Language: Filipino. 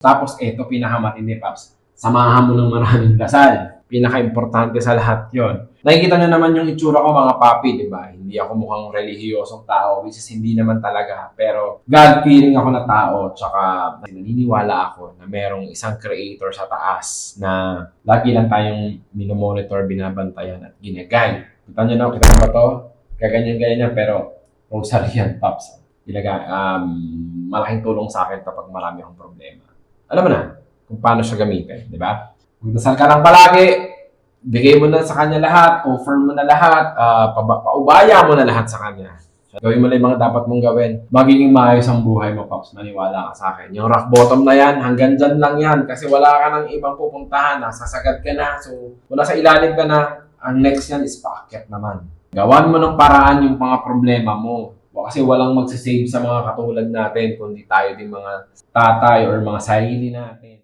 Tapos eto, pinakamatindi, Paps. Samahan mo ng maraming dasal. Pinaka-importante sa lahat yon. Nakikita nyo naman yung itsura ko, mga papi, di ba? Hindi ako mukhang relihiyosong tao, which is hindi naman talaga. Pero God-fearing ako na tao, tsaka naniniwala ako na merong isang creator sa taas na lagi lang tayong minomonitor, binabantayan at ginagay. Kita nyo na, kita nyo ba to? Gaganyan-ganyan, pero rosary yan, Paps. Malaking tulong sa akin kapag marami akong problema. Alam mo na kung paano siya gamitin, di ba? Magdasal ka lang palagi, bigay mo na sa kanya lahat, offer mo na lahat, paubaya mo na lahat sa kanya. So, gawin mo na yung mga dapat mong gawin. Magiging maayos ang buhay mo, Pops. Maniwala ka sa akin. Yung rock bottom na yan, hanggang dyan lang yan. Kasi wala ka ng ibang pupuntahan. Nasasagad ka na. So, wala sa ilalim ka na. Ang next yan is paakyat naman. Gawan mo ng paraan yung mga problema mo. Kasi walang magsisave sa mga katulad natin, kundi tayo din mga tatay or mga sarili natin.